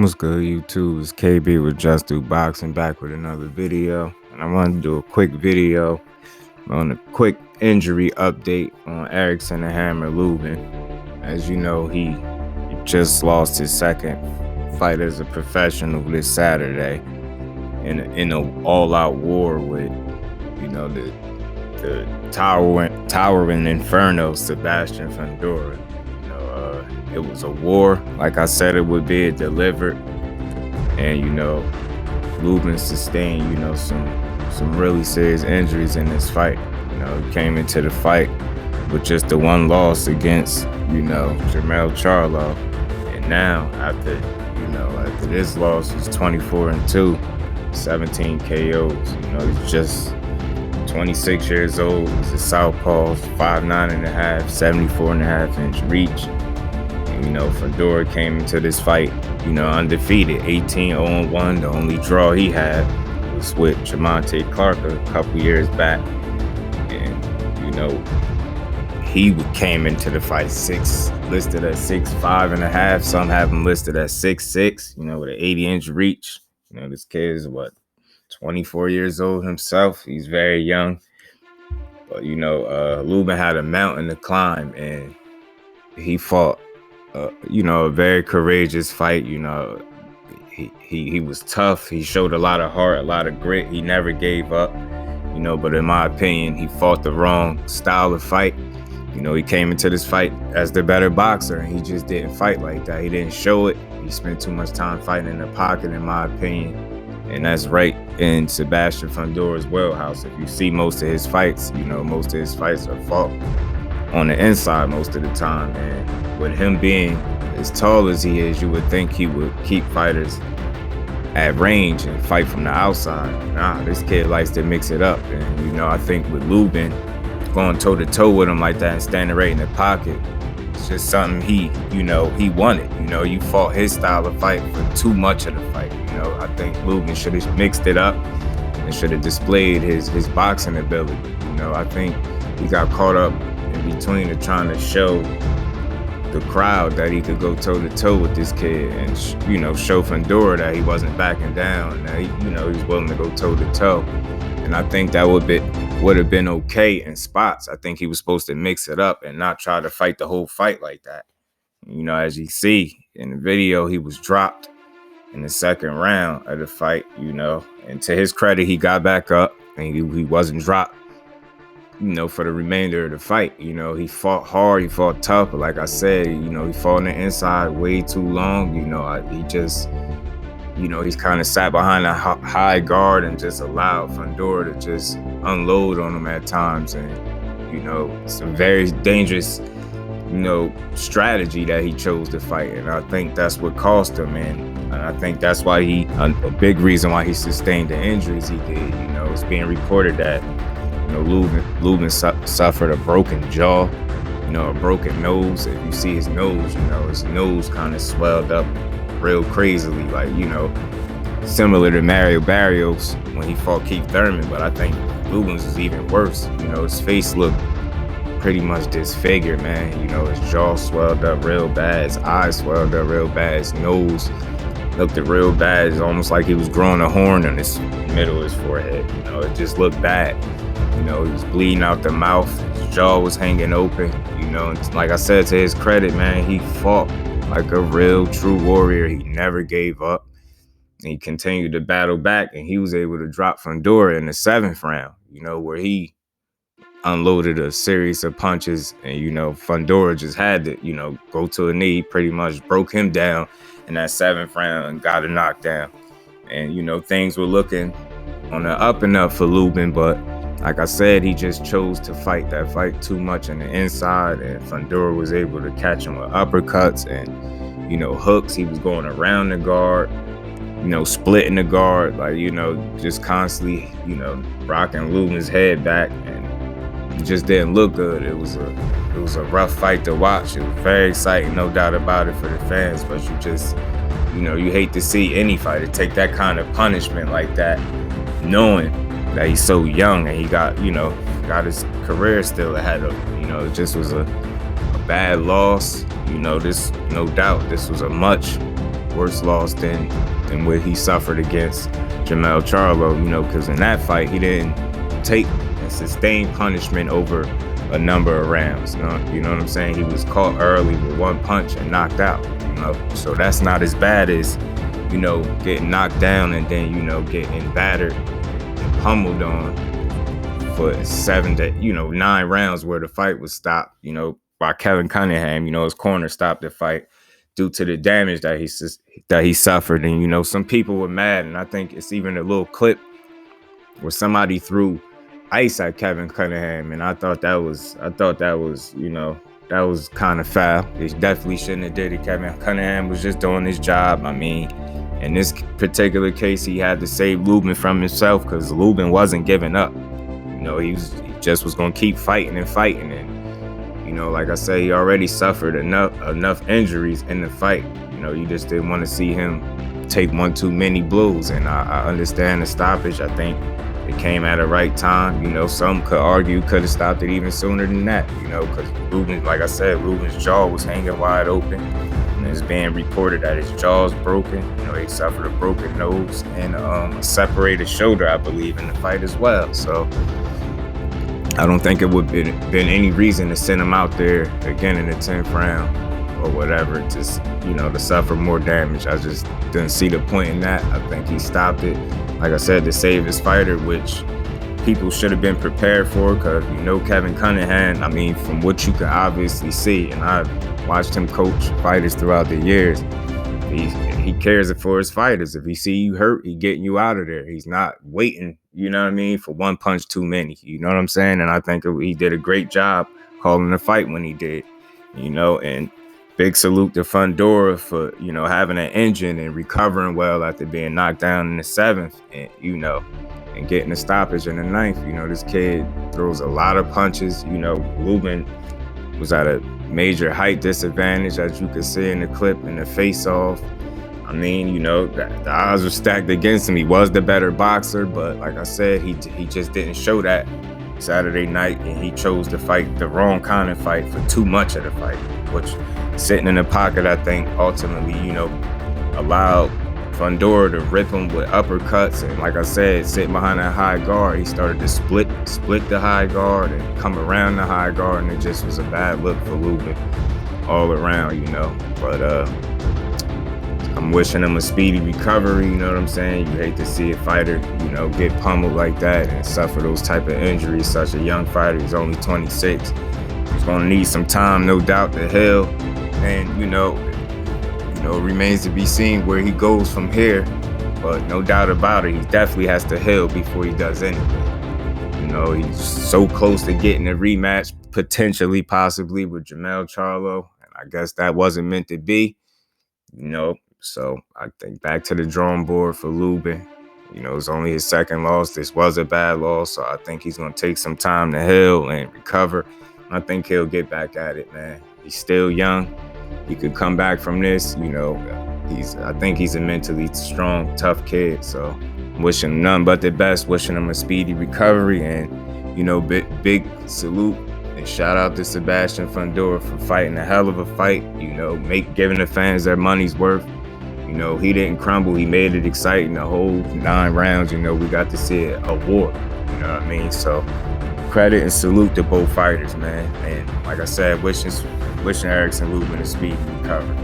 What's good, YouTube? It's KB with Just Do Boxing back with another video. And I wanted to do a quick video on a quick injury update on Erickson and Hammer Lubin. As you know, he just lost his second fight as a professional this Saturday in an all-out war with, the towering inferno Sebastian Fundora. It was a war, like I said it would be. It delivered, and Lubin sustained some really serious injuries in this fight. He came into the fight with just the one loss against Jermell Charlo, and now after this loss, he's 24-2, 17 KOs. He's just 26 years old. He's a southpaw, 5'9.5", 74.5-inch reach. Fundora came into this fight, undefeated, 18-0-1. The only draw he had was with Jamonte Clark a couple years back. And, he came into the fight listed at 6'5.5". Some have him listed at 6'6", with an 80-inch reach. This kid is 24 years old himself. He's very young. But, Lubin had a mountain to climb, and he fought a very courageous fight. He was tough. He showed a lot of heart, a lot of grit. He never gave up, but in my opinion, he fought the wrong style of fight. He came into this fight as the better boxer, and he just didn't fight like that. He didn't show it. He spent too much time fighting in the pocket, in my opinion. And that's right in Sebastian Fundora's wheelhouse. If you see most of his fights, most of his fights are fought on the inside most of the time. And with him being as tall as he is, you would think he would keep fighters at range and fight from the outside. Nah, this kid likes to mix it up. And, I think with Lubin, going toe-to-toe with him like that and standing right in the pocket, it's just something he wanted. You fought his style of fight for too much of the fight. I think Lubin should have mixed it up and should have displayed his boxing ability. I think he got caught up in between of trying to show the crowd that he could go toe-to-toe with this kid and show Fundora that he wasn't backing down, and that he was willing to go toe-to-toe. And I think that would have been okay in spots. I think he was supposed to mix it up and not try to fight the whole fight like that. As you see in the video, he was dropped in the second round of the fight, and to his credit, he got back up and he wasn't dropped, for the remainder of the fight. He fought hard, he fought tough, but like I said, he fought on the inside way too long. He just, he's kind of sat behind a high guard and just allowed Fundora to just unload on him at times. And, it's a very dangerous, strategy that he chose to fight. And I think that's what cost him. And I think that's why a big reason why he sustained the injuries he did. It's being reported that Lubin suffered a broken jaw, a broken nose. If you see his nose kind of swelled up real crazily, like, similar to Mario Barrios when he fought Keith Thurman. But I think Lubin's was even worse. His face looked pretty much disfigured, man. His jaw swelled up real bad, his eyes swelled up real bad, his nose looked real bad. It's almost like he was growing a horn in his middle of his forehead. It just looked bad. He was bleeding out the mouth. His jaw was hanging open. And like I said, to his credit, man, he fought like a real true warrior. He never gave up. And he continued to battle back, and he was able to drop Fundora in the 7th round, where he unloaded a series of punches, and Fundora just had to go to a knee, pretty much broke him down in that 7th round and got a knockdown. And things were looking on the up and up for Lubin, but like I said, he just chose to fight that fight too much on the inside, and Fundora was able to catch him with uppercuts and hooks. He was going around the guard, splitting the guard, like just constantly rocking Lubin's head back, and it just didn't look good. It was a rough fight to watch. It was very exciting, no doubt about it, for the fans, but you just you hate to see any fighter take that kind of punishment like that, knowing that he's so young and he got his career still ahead of him. It just was a bad loss. This, no doubt, this was a much worse loss than what he suffered against Jermell Charlo, because in that fight he didn't take and sustain punishment over a number of rounds. You know what I'm saying? He was caught early with one punch and knocked out. So that's not as bad as getting knocked down and then getting battered and pummeled on for 9 rounds where the fight was stopped, by Kevin Cunningham. His corner stopped the fight due to the damage that he suffered. And some people were mad, and I think it's even a little clip where somebody threw ice at Kevin Cunningham, and I thought that was that was kind of foul. He definitely shouldn't have did it. Kevin Cunningham was just doing his job. I mean, in this particular case, he had to save Lubin from himself because Lubin wasn't giving up. He just was going to keep fighting and fighting. And, like I said, he already suffered enough injuries in the fight. You just didn't want to see him take one too many blows. And I understand the stoppage. I think it came at the right time. Some could argue could have stopped it even sooner than that, because Lubin, like I said, Lubin's jaw was hanging wide open. And it's being reported that his jaw's broken. He suffered a broken nose and a separated shoulder, I believe, in the fight as well. So I don't think it would have been any reason to send him out there again in the 10th round or whatever, just, to suffer more damage. I just didn't see the point in that. I think he stopped it, like I said, to save his fighter, which people should have been prepared for, because Kevin Cunningham, I mean, from what you can obviously see, and I've watched him coach fighters throughout the years, he cares for his fighters. If he see you hurt, he getting you out of there. He's not waiting, for one punch too many. You know what I'm saying? And I think he did a great job calling the fight when he did, and big salute to Fundora for, having an engine and recovering well after being knocked down in the 7th and, and getting a stoppage in the 9th. This kid throws a lot of punches. Lubin was at a major height disadvantage, as you could see in the clip in the face-off. I mean, the odds were stacked against him. He was the better boxer, but like I said, he just didn't show that Saturday night, and he chose to fight the wrong kind of fight for too much of the fight, which sitting in the pocket, I think, ultimately, allowed Fundora to rip him with uppercuts. And like I said, sitting behind that high guard, he started to split the high guard and come around the high guard, and it just was a bad look for Lubin all around, But I'm wishing him a speedy recovery, you know what I'm saying? You hate to see a fighter, get pummeled like that and suffer those type of injuries. Such a young fighter, he's only 26. He's gonna need some time, no doubt, to heal. And, it remains to be seen where he goes from here. But no doubt about it, he definitely has to heal before he does anything. He's so close to getting a rematch, potentially, possibly, with Jermell Charlo. And I guess that wasn't meant to be, So I think back to the drawing board for Lubin. It's only his 2nd loss. This was a bad loss, so I think he's going to take some time to heal and recover. I think he'll get back at it, man. He's still young. He could come back from this. I think he's a mentally strong, tough kid. So I'm wishing him none but the best. Wishing him a speedy recovery, and big salute and shout out to Sebastian Fundora for fighting a hell of a fight. Giving the fans their money's worth. He didn't crumble. He made it exciting. The whole 9 rounds, we got to see a war. You know what I mean? So credit and salute to both fighters, man. And like I said, wishing Erickson Lubin a speedy recovery.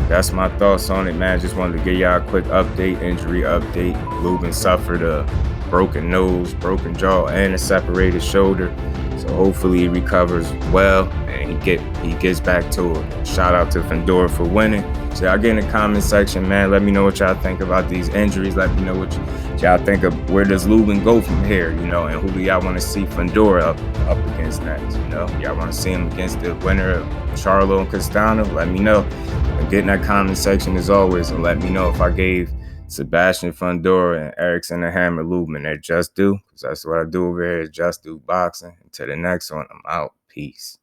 That's my thoughts on it, man. Just wanted to give y'all a quick injury update. Lubin suffered a broken nose, broken jaw, and a separated shoulder. So hopefully he recovers well and he gets back to it. Shout out to Fundora for winning. So y'all get in the comment section, man. Let me know what y'all think about these injuries. Let me know what y'all think of where does Lubin go from here, and who do y'all want to see Fundora up against next, Y'all want to see him against the winner of Charlo and Castano? Let me know. And get in that comment section as always, and let me know if I gave Sebastian Fundora and Erickson the Hammer Lubin their just due, because that's what I do over here, just do boxing. Until the next one, I'm out. Peace.